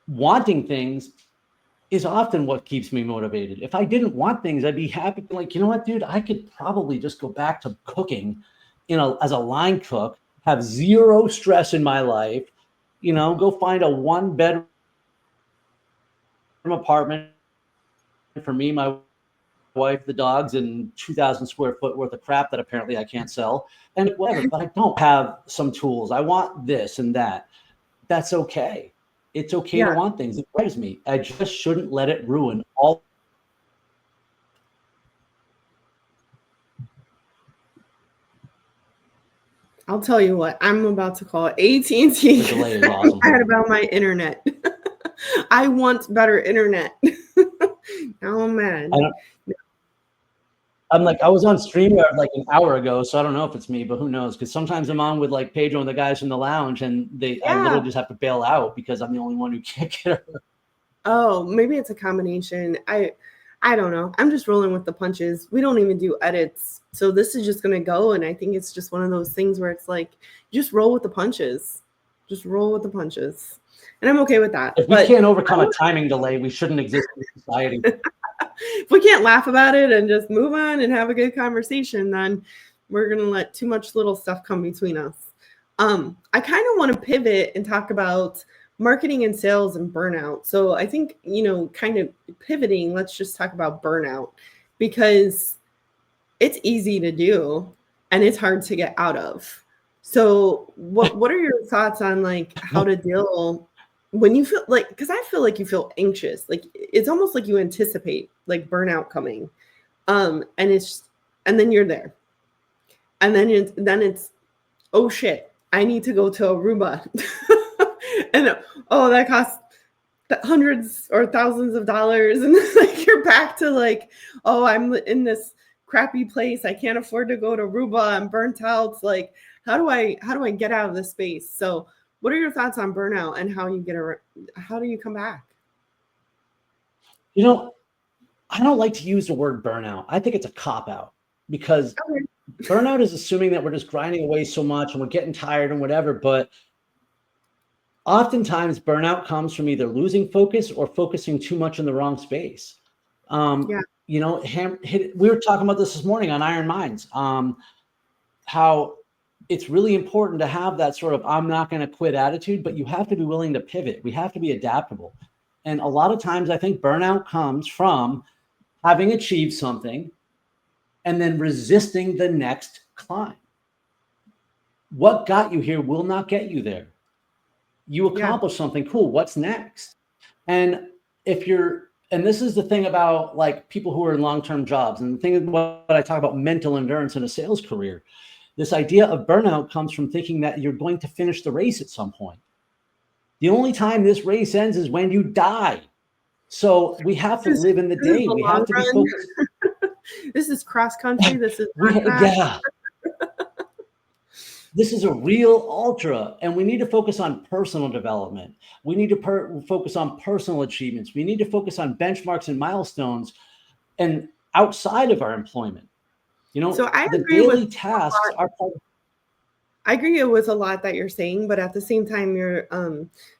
[SPEAKER 2] wanting things is often what keeps me motivated. If I didn't want things, I'd be happy. Like, you know what, dude? I could probably just go back to cooking, as a line cook, have zero stress in my life, go find a 1-bedroom apartment for me, my wife, the dogs, and 2,000 square foot worth of crap that apparently I can't sell, and whatever. But I don't have some tools. I want this and that. That's okay. It's okay to want things. It drives me. I just shouldn't let it ruin all.
[SPEAKER 1] I'll tell you what, I'm about to call AT&T.
[SPEAKER 2] Awesome.
[SPEAKER 1] I'm mad about my internet. I want better internet. Now I'm mad.
[SPEAKER 2] I'm like, I was on StreamYard like an hour ago, so I don't know if it's me, but who knows? Because sometimes I'm on with like Pedro and the guys from the lounge, and I literally just have to bail out because I'm the only one who can't get her.
[SPEAKER 1] Oh, maybe it's a combination. I don't know. I'm just rolling with the punches. We don't even do edits. So this is just gonna go. And I think it's just one of those things where it's like, just roll with the punches. Just roll with the punches. And I'm okay with that.
[SPEAKER 2] If we can't overcome a timing delay, we shouldn't exist in society.
[SPEAKER 1] If we can't laugh about it and just move on and have a good conversation, then we're gonna let too much little stuff come between us. I kind of want to pivot and talk about marketing and sales and burnout. So I think, kind of pivoting, let's just talk about burnout, because it's easy to do and it's hard to get out of. So what are your thoughts on like how to deal when you feel like, because I feel like you feel anxious, like it's almost like you anticipate like burnout coming. And then you're there. And then it's, oh shit, I need to go to Aruba. And that costs hundreds or thousands of dollars. And like you're back to like, oh, I'm in this crappy place. I can't afford to go to Aruba. I'm burnt out. It's like, how do I get out of this space? So what are your thoughts on burnout and how do you come back?
[SPEAKER 2] I don't like to use the word burnout. I think it's a cop-out because burnout is assuming that we're just grinding away so much and we're getting tired and whatever. But oftentimes burnout comes from either losing focus or focusing too much in the wrong space. We were talking about this morning on Iron Minds, how it's really important to have that sort of I'm not going to quit attitude, but you have to be willing to pivot. We have to be adaptable. And a lot of times I think burnout comes from having achieved something and then resisting the next climb. What got you here will not get you there. You accomplish something cool. What's next? And this is the thing about like people who are in long-term jobs, and the thing about what I talk about mental endurance in a sales career. This idea of burnout comes from thinking that you're going to finish the race at some point. The only time this race ends is when you die. So we have to live in the day. We have to be focused.
[SPEAKER 1] This is cross country. This is
[SPEAKER 2] This is a real ultra, and we need to focus on personal development. We need to focus on personal achievements. We need to focus on benchmarks and milestones, and outside of our employment.
[SPEAKER 1] So I
[SPEAKER 2] the
[SPEAKER 1] agree
[SPEAKER 2] daily
[SPEAKER 1] with
[SPEAKER 2] tasks are part of.
[SPEAKER 1] I agree with a lot that you're saying, but at the same time,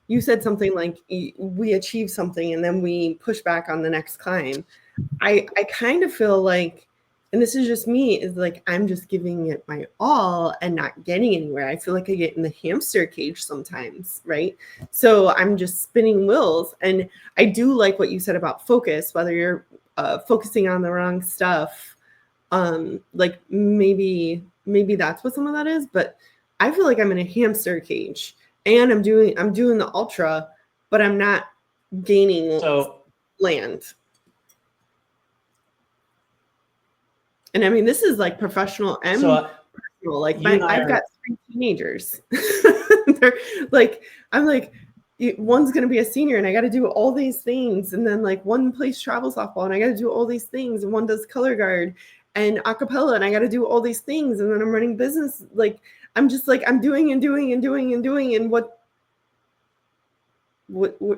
[SPEAKER 1] you said something like we achieve something and then we push back on the next climb. I kind of feel like, and this is just me, is like I'm just giving it my all and not getting anywhere. I feel like I get in the hamster cage sometimes, right? So I'm just spinning wheels. And I do like what you said about focus, whether you're focusing on the wrong stuff. Like maybe that's what some of that is, but I feel like I'm in a hamster cage and I'm doing the ultra, but I'm not gaining land. And I mean, this is like professional and personal. Like I've got 3 teenagers. They're like, I'm like, one's going to be a senior and I got to do all these things. And then like one plays travel softball and I got to do all these things. And one does color guard and acapella and I got to do all these things. And then I'm running business. Like, I'm just like, I'm doing and doing and doing and doing. And what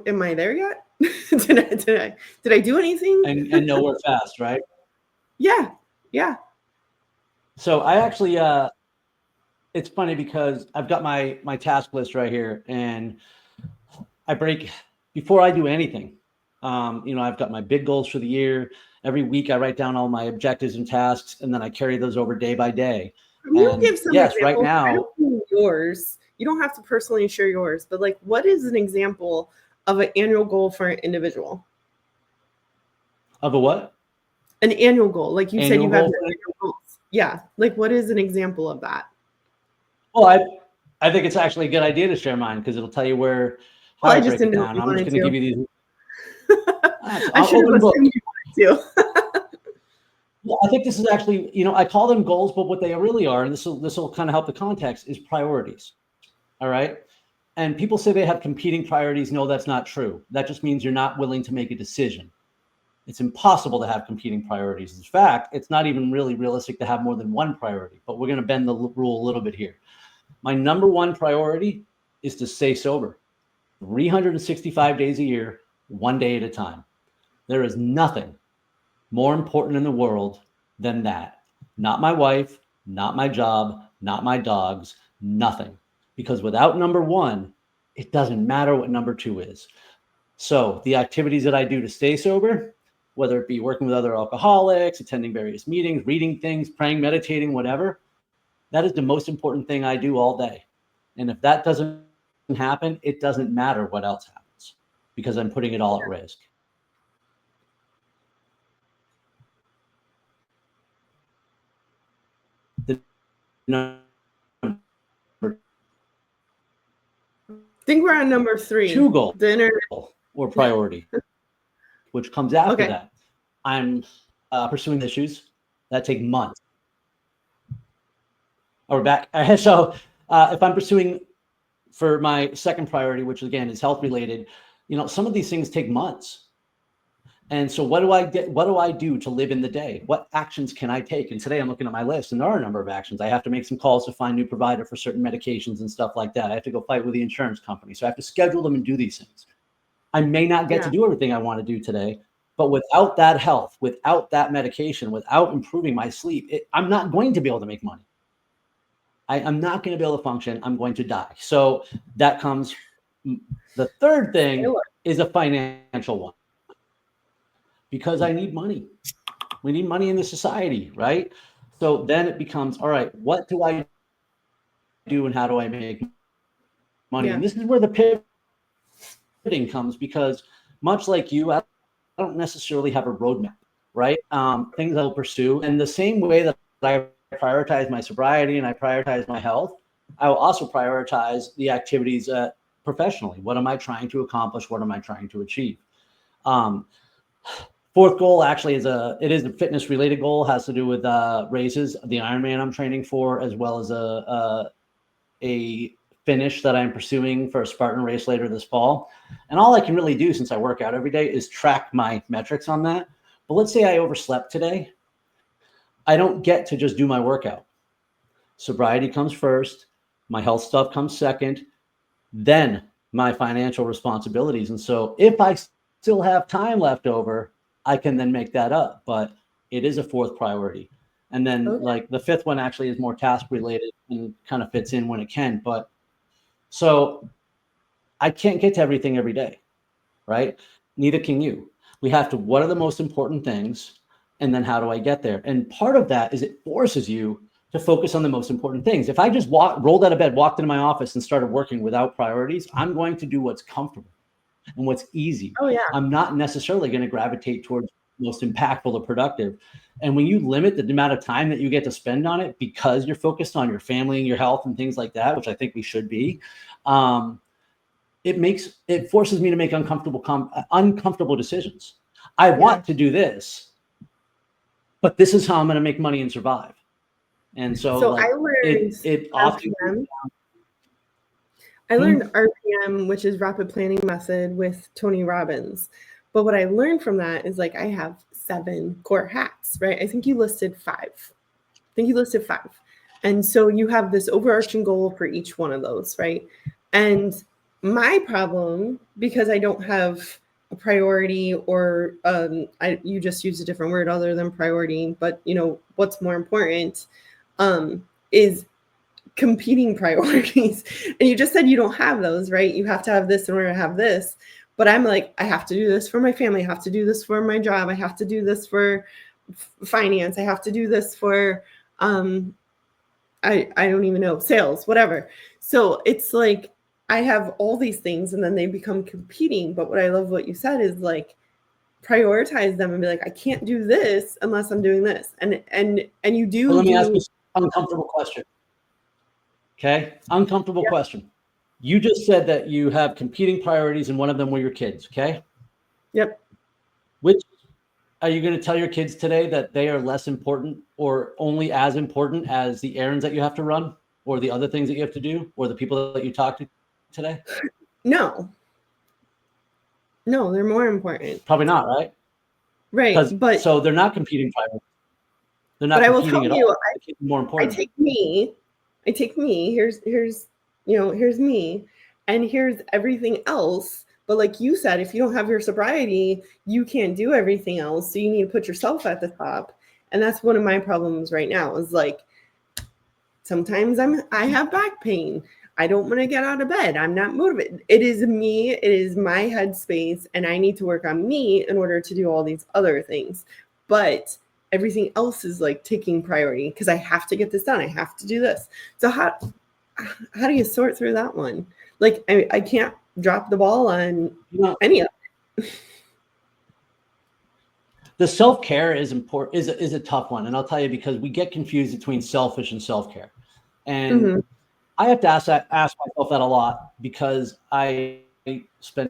[SPEAKER 1] am I there yet? Did I do anything?
[SPEAKER 2] And nowhere fast, right?
[SPEAKER 1] Yeah.
[SPEAKER 2] So I actually, it's funny because I've got my task list right here, and before I do anything. I've got my big goals for the year. Every week I write down all my objectives and tasks, and then I carry those over day by day.
[SPEAKER 1] You give some examples.
[SPEAKER 2] Right now,
[SPEAKER 1] I don't mean yours. You don't have to personally share yours, but like, what is an example of an annual goal for an individual?
[SPEAKER 2] Of a what?
[SPEAKER 1] An annual goal. Like you said, you have annual goals. Yeah. Like, what is an example of that?
[SPEAKER 2] Well, I think it's actually a good idea to share mine because it'll tell you where.
[SPEAKER 1] Well, I just didn't know.
[SPEAKER 2] I'm just going to give you these.
[SPEAKER 1] I should have listened to you.
[SPEAKER 2] Yeah, I think this is actually, I call them goals, but what they really are, and this will kind of help the context, is priorities. All right. And people say they have competing priorities. No, that's not true. That just means you're not willing to make a decision. It's impossible to have competing priorities. In fact, it's not even really realistic to have more than one priority, but we're going to bend the rule a little bit here. My number one priority is to stay sober 365 days a year, one day at a time. There is nothing more important in the world than that. Not my wife, not my job, not my dogs, nothing. Because without number one, it doesn't matter what number two is. So the activities that I do to stay sober, whether it be working with other alcoholics, attending various meetings, reading things, praying, meditating, whatever, that is the most important thing I do all day. And if that doesn't happen, it doesn't matter what else happens because I'm putting it all at risk.
[SPEAKER 1] I think we're on number 3.
[SPEAKER 2] Two goal
[SPEAKER 1] Dinner
[SPEAKER 2] or priority, which comes after that. I'm pursuing issues that take months. Oh, we're back. So if I'm pursuing for my second priority, which again is health related, some of these things take months. And so what do I do to live in the day? What actions can I take? And today I'm looking at my list and there are a number of actions. I have to make some calls to find new provider for certain medications and stuff like that. I have to go fight with the insurance company. So I have to schedule them and do these things. I may not get to do everything I want to do today, but without that health, without that medication, without improving my sleep, I'm not going to be able to make money. I'm not going to be able to function. I'm going to die. So that comes. The third thing is a financial one. Because I need money. We need money in the society, right? So then it becomes, all right, what do I do and how do I make money? And this is where the pivoting comes, because much like you, I don't necessarily have a roadmap, right? Things I'll pursue. And the same way that I prioritize my sobriety and I prioritize my health, I will also prioritize the activities professionally. What am I trying to accomplish? What am I trying to achieve? Fourth goal actually is a fitness related goal, has to do with races, the Ironman I'm training for, as well as a finish that I'm pursuing for a Spartan race later this fall. And all I can really do, since I work out every day, is track my metrics on that. But let's say I overslept today. I don't get to just do my workout. Sobriety comes first. My health stuff comes second. Then my financial responsibilities. And so if I still have time left over, I can then make that up, but it is a fourth priority. And then like the fifth one actually is more task related and kind of fits in when it can. But so I can't get to everything every day, right? Neither can you. We have to, what are the most important things? And then how do I get there? And part of that is it forces you to focus on the most important things. If I just rolled out of bed, walked into my office and started working without priorities, I'm going to do what's comfortable and what's easy. I'm not necessarily going to gravitate towards most impactful or productive. And when you limit the amount of time that you get to spend on it because you're focused on your family and your health and things like that, which I think we should be, it forces me to make uncomfortable decisions. I want to do this, but this is how I'm going to make money and survive. And so like,
[SPEAKER 1] I learned
[SPEAKER 2] it often.
[SPEAKER 1] I learned RPM, which is rapid planning method, with Tony Robbins. But what I learned from that is like I have 7 core hats, right? I think you listed 5. And so you have this overarching goal for each one of those, right? And my problem, because I don't have a priority, or you just used a different word other than priority, but what's more important is competing priorities. And you just said you don't have those, right? You have to have this in order to have this. But I'm like, I have to do this for my family. I have to do this for my job. I have to do this for finance. I have to do this for, I don't even know, sales, whatever. So it's like, I have all these things and then they become competing. But what I love what you said is like, prioritize them and be like, I can't do this unless I'm doing this. And you do.
[SPEAKER 2] Well, let me ask you an uncomfortable question. Okay. Uncomfortable question. You just said that you have competing priorities and one of them were your kids. Okay.
[SPEAKER 1] Yep.
[SPEAKER 2] Which are you going to tell your kids today that they are less important or only as important as the errands that you have to run or the other things that you have to do or the people that you talk to today?
[SPEAKER 1] No, they're more important.
[SPEAKER 2] Probably not, right?
[SPEAKER 1] Right. But
[SPEAKER 2] so they're not competing priorities. They're not
[SPEAKER 1] I will tell
[SPEAKER 2] competing at all.
[SPEAKER 1] you,
[SPEAKER 2] It's more
[SPEAKER 1] I
[SPEAKER 2] important.
[SPEAKER 1] take me. Here's here's me, and here's everything else. But like you said, if you don't have your sobriety, you can't do everything else. So you need to put yourself at the top. And that's one of my problems right now is like sometimes I have back pain. I don't want to get out of bed. I'm not motivated. It is me. It is my headspace, and I need to work on me in order to do all these other things. But everything else is like taking priority because I have to get this done. I have to do this. So how do you sort through that one? Like I can't drop the ball on any of it.
[SPEAKER 2] The self-care is important, is a tough one. And I'll tell you, because we get confused between selfish and self-care. And I have to ask myself that a lot because I spend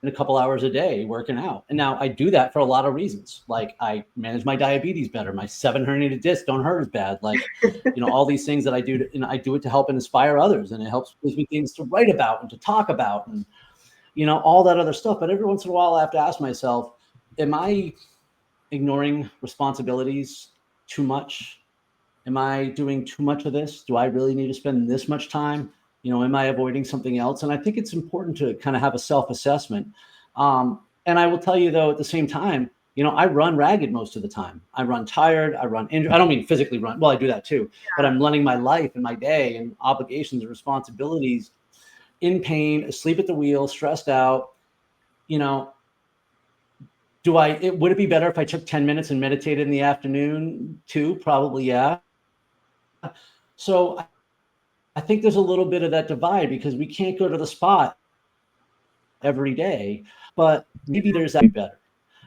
[SPEAKER 2] a couple hours a day working out. And now I do that for a lot of reasons. Like I manage my diabetes better. My 7 herniated discs don't hurt as bad. Like, all these things that I do, I do it to help and inspire others. And it helps gives me things to write about and to talk about and, all that other stuff. But every once in a while I have to ask myself, am I ignoring responsibilities too much? Am I doing too much of this? Do I really need to spend this much time? Am I avoiding something else? And I think it's important to kind of have a self-assessment. And I will tell you, though, at the same time, I run ragged most of the time. I run tired. I run injured. I don't mean physically run. Well, I do that too. Yeah. But I'm running my life and my day and obligations and responsibilities in pain, asleep at the wheel, stressed out. Would it be better if I took 10 minutes and meditated in the afternoon too? Probably, yeah. So I think there's a little bit of that divide because we can't go to the spot every day, but maybe there's that better.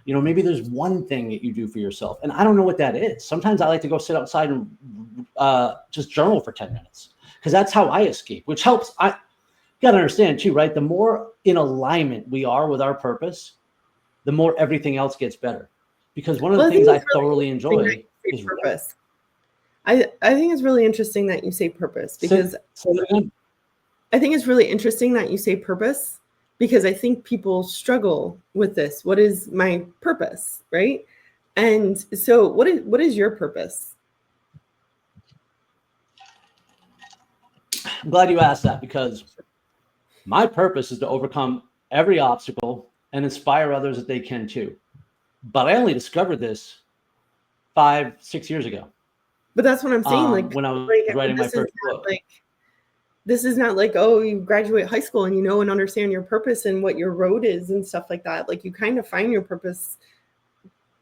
[SPEAKER 2] Maybe there's one thing that you do for yourself. And I don't know what that is. Sometimes I like to go sit outside and just journal for 10 minutes because that's how I escape, which helps. I got to understand too, right? The more in alignment we are with our purpose, the more everything else gets better. Because one of the things I thoroughly enjoy is
[SPEAKER 1] purpose. I think it's really interesting that you say purpose because I think it's really interesting that you say purpose because I think people struggle with this. What is my purpose, right? And so what is your purpose?
[SPEAKER 2] I'm glad you asked that because my purpose is to overcome every obstacle and inspire others that they can too. But I only discovered this 5-6 years ago.
[SPEAKER 1] But that's what I'm saying. Like
[SPEAKER 2] when I was writing my first book.
[SPEAKER 1] This is not like, oh, you graduate high school and and understand your purpose and what your road is and stuff like that. Like you kind of find your purpose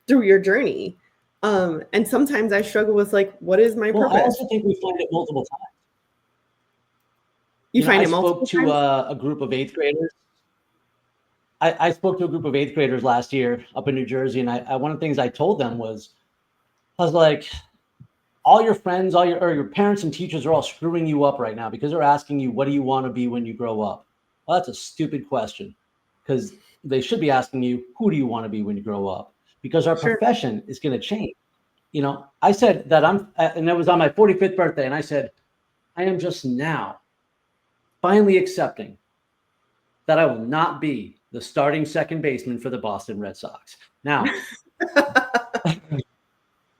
[SPEAKER 1] through your journey. And sometimes I struggle with like, what is my purpose?
[SPEAKER 2] I also think we find it multiple times.
[SPEAKER 1] You find it multiple times?
[SPEAKER 2] I spoke to a group of 8th graders. I spoke to a group of 8th graders last year up in New Jersey. And one of the things I told them was, I was like, all your friends, your parents and teachers are all screwing you up right now because they're asking you, what do you want to be when you grow up? Well, that's a stupid question because they should be asking you, who do you want to be when you grow up? Because our profession is going to change. I said that and it was on my 45th birthday. And I said, I am just now finally accepting that I will not be the starting second baseman for the Boston Red Sox. Now,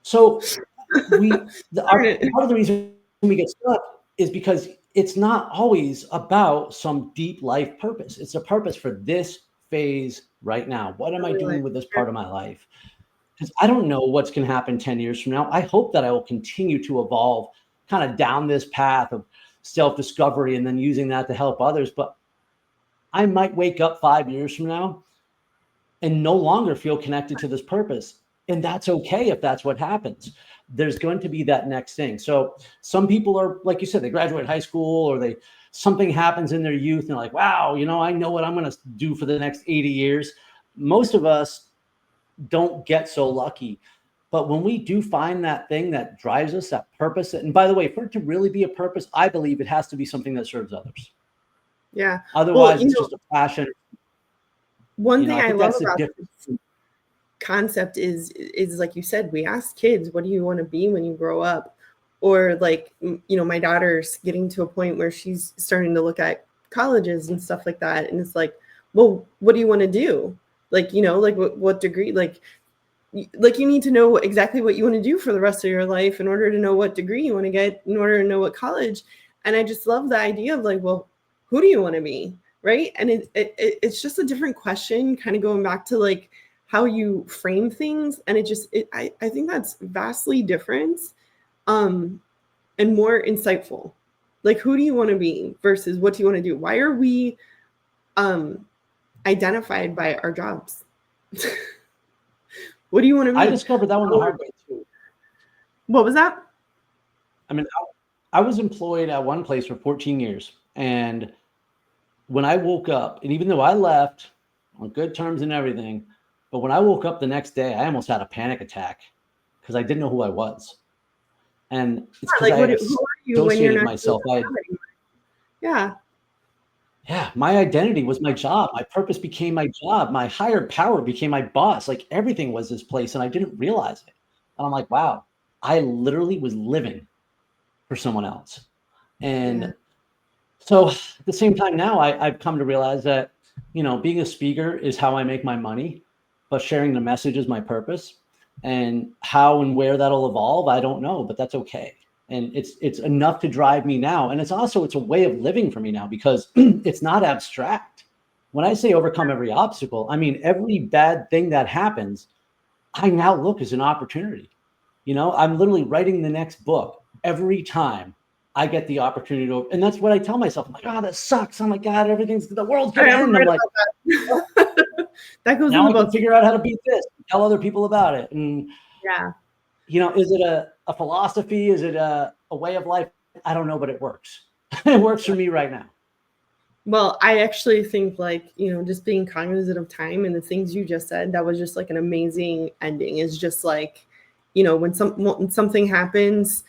[SPEAKER 2] so part of the reason we get stuck is because it's not always about some deep life purpose. It's a purpose for this phase right now. What am I doing with this part of my life? Because I don't know what's going to happen 10 years from now. I hope that I will continue to evolve kind of down this path of self-discovery and then using that to help others. But I might wake up 5 years from now and no longer feel connected to this purpose. And that's okay if that's what happens. There's going to be that next thing. So some people are, like you said, they graduate high school or something happens in their youth and they're like, wow, I know what I'm going to do for the next 80 years. Most of us don't get so lucky. But when we do find that thing that drives us, that purpose, and by the way, for it to really be a purpose, I believe it has to be something that serves others.
[SPEAKER 1] Yeah.
[SPEAKER 2] Otherwise, it's just a passion.
[SPEAKER 1] One thing I love about this concept is like you said, we ask kids, what do you want to be when you grow up? Or like, my daughter's getting to a point where she's starting to look at colleges and stuff like that. And it's like, well, what do you want to do? Like, like what degree, like you need to know exactly what you want to do for the rest of your life in order to know what degree you want to get, in order to know what college. And I just love the idea of like, well, who do you want to be? Right. And it's just a different question, kind of going back to like how you frame things. And I think that's vastly different and more insightful. Like, who do you want to be versus what do you want to do? Why are we identified by our jobs? What do you want to be?
[SPEAKER 2] I discovered that one the hard way too.
[SPEAKER 1] What was that?
[SPEAKER 2] I mean, I was employed at one place for 14 years. And when I woke up, and even though I left on good terms and everything, but when I woke up the next day, I almost had a panic attack because I didn't know who I was. And it's because
[SPEAKER 1] like,
[SPEAKER 2] I had
[SPEAKER 1] who are you when you're
[SPEAKER 2] associated
[SPEAKER 1] not
[SPEAKER 2] myself.
[SPEAKER 1] Yeah.
[SPEAKER 2] Yeah, my identity was my job. My purpose became my job. My higher power became my boss. Like everything was this place, and I didn't realize it. And I'm like, wow, I literally was living for someone else. And so at the same time now, I've come to realize that, being a speaker is how I make my money, but sharing the message is my purpose. And how and where that'll evolve, I don't know, but that's okay. And it's enough to drive me now. And it's a way of living for me now because it's not abstract. When I say overcome every obstacle, I mean, every bad thing that happens, I now look as an opportunity. I'm literally writing the next book every time I get the opportunity to, and that's what I tell myself. I'm like, oh, that sucks. Oh my God, the world's gonna end. I'm like,
[SPEAKER 1] that goes
[SPEAKER 2] now
[SPEAKER 1] in the
[SPEAKER 2] I
[SPEAKER 1] book.
[SPEAKER 2] can figure out how to beat this, tell other people about it. And
[SPEAKER 1] yeah.
[SPEAKER 2] Is it a philosophy? Is it a way of life? I don't know, but it works. It works for me right now.
[SPEAKER 1] Well, I actually think like, just being cognizant of time and the things you just said, that was just like an amazing ending. Is just like, when something happens,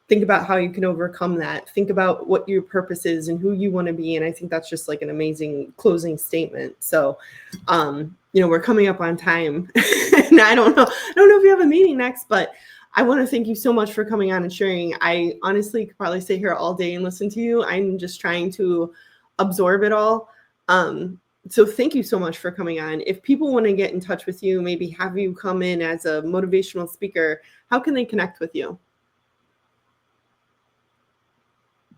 [SPEAKER 1] think about how you can overcome that. Think about what your purpose is and who you want to be. And I think that's just like an amazing closing statement. So, we're coming up on time. And I don't know if you have a meeting next, but I want to thank you so much for coming on and sharing. I honestly could probably sit here all day and listen to you. I'm just trying to absorb it all. So thank you so much for coming on. If people want to get in touch with you, maybe have you come in as a motivational speaker, how can they connect with you?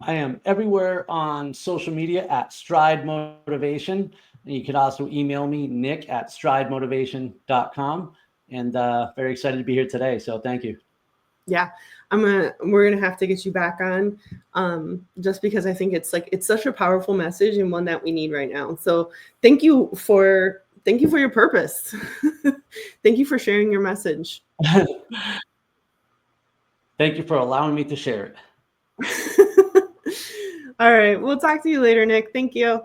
[SPEAKER 2] I am everywhere on social media at Stride Motivation. And you can also email me, nick@stridemotivation.com. And very excited to be here today. So thank you.
[SPEAKER 1] Yeah, we're gonna have to get you back on, just because I think it's such a powerful message and one that we need right now. So thank you for your purpose. Thank you for sharing your message.
[SPEAKER 2] Thank you for allowing me to share it.
[SPEAKER 1] All right, we'll talk to you later, Nick. Thank you.